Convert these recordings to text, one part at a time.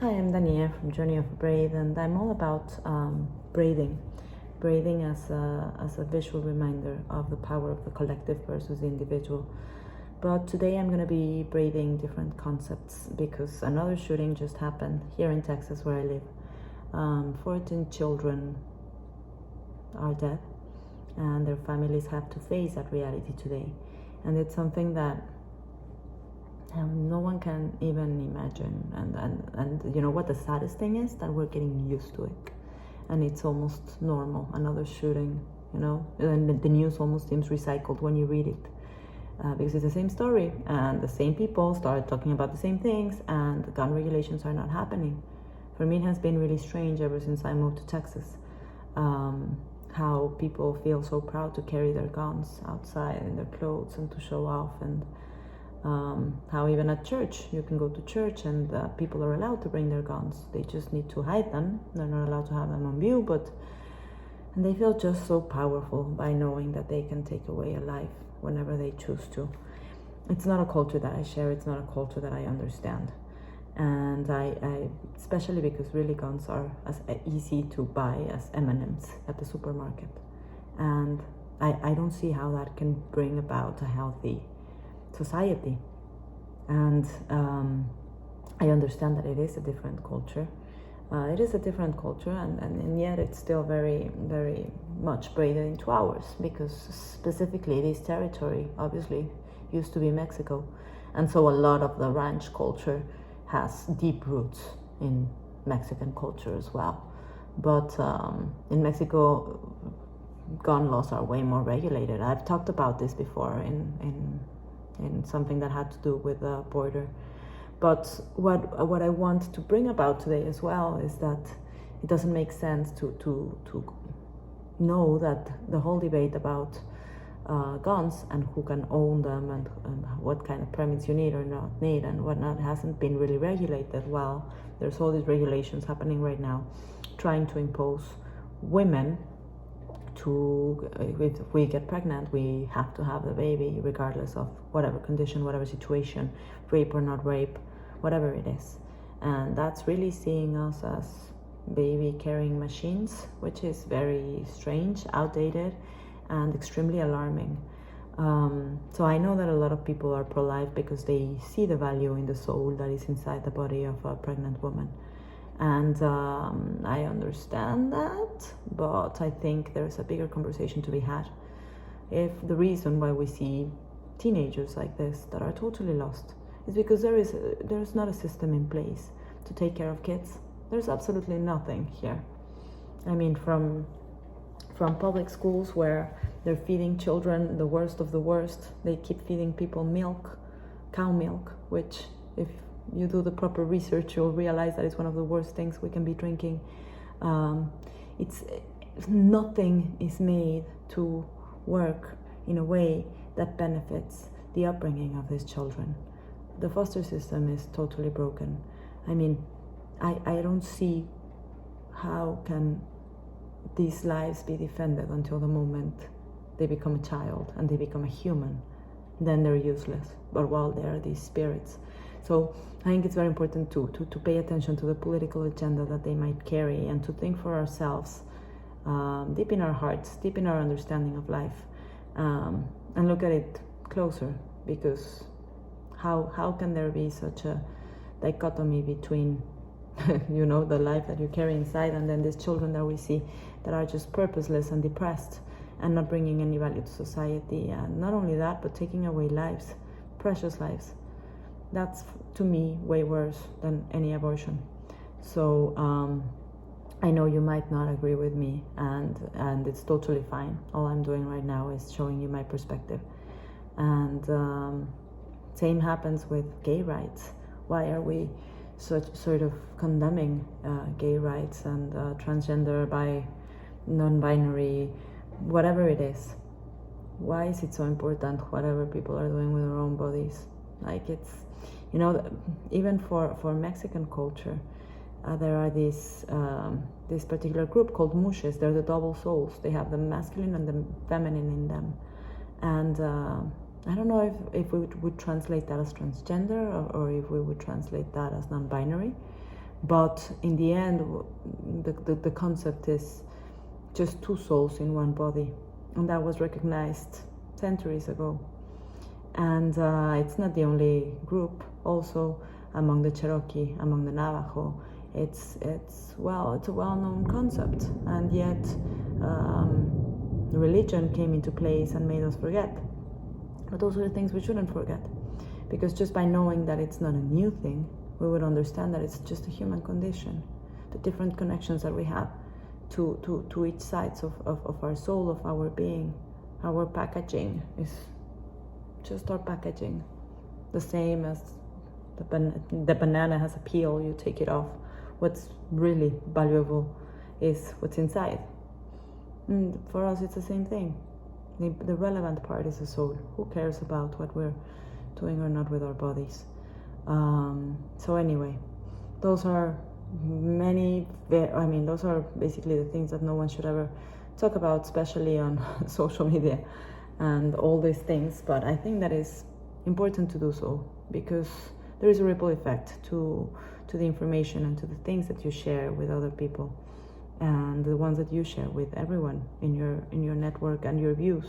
Hi, I'm Dania from Journey of Breathe, and I'm all about breathing. Breathing as a visual reminder of the power of the collective versus the individual. But today I'm going to be breathing different concepts because another shooting just happened here in Texas where I live. 14 children are dead, and their families have to face that reality today. And it's something that no one can even imagine. And you know what the saddest thing is? That we're getting used to it. And it's almost normal. Another shooting, and the news almost seems recycled when you read it. Because it's the same story, and the same people start talking about the same things, and gun regulations are not happening. For me, it has been really strange ever since I moved to Texas. How people feel so proud to carry their guns outside in their clothes and to show off, and how even at church, you can go to church and people are allowed to bring their guns. They just need to hide them. They're not allowed to have them on view, and they feel just so powerful by knowing that they can take away a life whenever they choose to. It's not a culture that I share. It's not a culture that I understand. And I especially because really guns are as easy to buy as M&Ms at the supermarket. And I don't see how that can bring about a healthy society. And I understand that it is a different culture. It is a different culture, and yet it's still very, very much braided into ours, because specifically this territory obviously used to be Mexico. And so a lot of the ranch culture has deep roots in Mexican culture as well. But in Mexico, gun laws are way more regulated. I've talked about this before in something that had to do with the border. But what I want to bring about today as well is that it doesn't make sense to know that the whole debate about guns and who can own them and what kind of permits you need or not need and whatnot hasn't been really regulated. Well, there's all these regulations happening right now trying to impose women to, if we get pregnant, we have to have the baby regardless of whatever condition, whatever situation, rape or not rape, whatever it is. And that's really seeing us as baby carrying machines, which is very strange, outdated, and extremely alarming. So I know that a lot of people are pro-life because they see the value in the soul that is inside the body of a pregnant woman. And I understand that, but I think there's a bigger conversation to be had. If the reason why we see teenagers like this that are totally lost is because there's not a system in place to take care of kids. There's absolutely nothing here. I mean, from public schools where they're feeding children the worst of the worst, they keep feeding people milk, cow milk, which if you do the proper research, you'll realize that it's one of the worst things we can be drinking. It's nothing is made to work in a way that benefits the upbringing of these children. The foster system is totally broken. I mean, I don't see how can these lives be defended until the moment they become a child and they become a human. Then they're useless. But while they are these spirits. So I think it's very important to pay attention to the political agenda that they might carry and to think for ourselves, deep in our hearts, deep in our understanding of life, and look at it closer, because how can there be such a dichotomy between the life that you carry inside and then these children that we see that are just purposeless and depressed and not bringing any value to society, and not only that, but taking away lives, precious lives. That's, to me, way worse than any abortion. So I know you might not agree with me, and it's totally fine. All I'm doing right now is showing you my perspective. And same happens with gay rights. Why are we sort of condemning gay rights and transgender, non-binary, whatever it is? Why is it so important, whatever people are doing with their own bodies? Like, it's, even for Mexican culture, there are this particular group called mushes. They're the double souls. They have the masculine and the feminine in them. And I don't know if we would translate that as transgender or if we would translate that as non-binary. But in the end, the concept is just two souls in one body, and that was recognized centuries ago. And it's not the only group. Also, among the Cherokee, among the Navajo, it's a well-known concept, and yet religion came into place and made us forget. But those are the things we shouldn't forget, because just by knowing that it's not a new thing, we would understand that it's just a human condition, the different connections that we have to each sides of our soul, of our being. Our packaging is just our packaging, the same as the banana has a peel, you take it off. What's really valuable is what's inside. And for us, it's the same thing. The relevant part is the soul. Who cares about what we're doing or not with our bodies? So anyway, those are those are basically the things that no one should ever talk about, especially on social media and all these things. But I think that is important to do so, because there is a ripple effect to the information and to the things that you share with other people, and the ones that you share with everyone in your network and your views.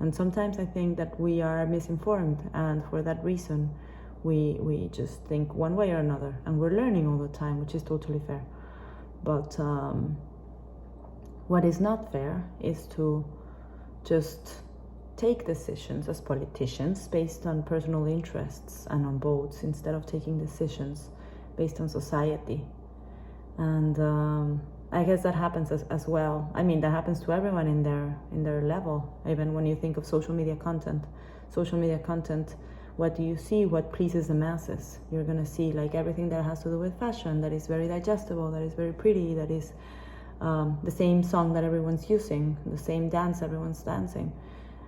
And sometimes I think that we are misinformed, and for that reason we just think one way or another, and we're learning all the time, which is totally fair. But what is not fair is to just take decisions as politicians based on personal interests and on votes, instead of taking decisions based on society. And I guess that happens as well. I mean, that happens to everyone in their level. Even when you think of social media content, what do you see? What pleases the masses? You're gonna see like everything that has to do with fashion, that is very digestible, that is very pretty, that is the same song that everyone's using, the same dance everyone's dancing.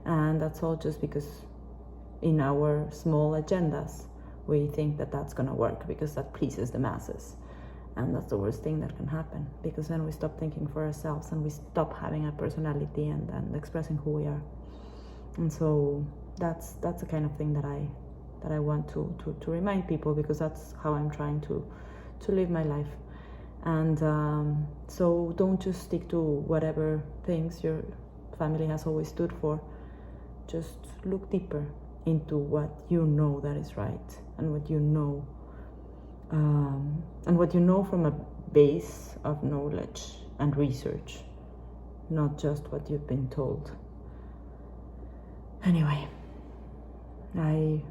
And that's all just because in our small agendas, we think that that's gonna work because that pleases the masses. And that's the worst thing that can happen, because then we stop thinking for ourselves and we stop having a personality and expressing who we are. And so that's the kind of thing that I want to remind people, because that's how I'm trying to live my life. And so don't just stick to whatever things your family has always stood for. Just look deeper into what you know that is right, and what you know from a base of knowledge and research, not just what you've been told. Anyway, I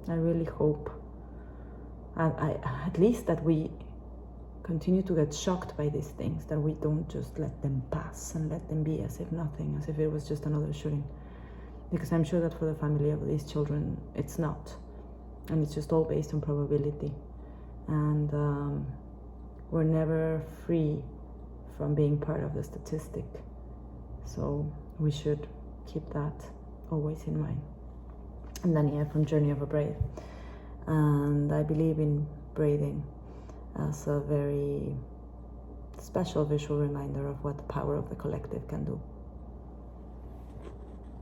really hope at least that we continue to get shocked by these things, that we don't just let them pass and let them be as if nothing, as if it was just another shooting. Because I'm sure that for the family of these children, it's not. And it's just all based on probability. And we're never free from being part of the statistic. So we should keep that always in mind. And Dania from Journey of a Brave. And I believe in breathing as a very special visual reminder of what the power of the collective can do.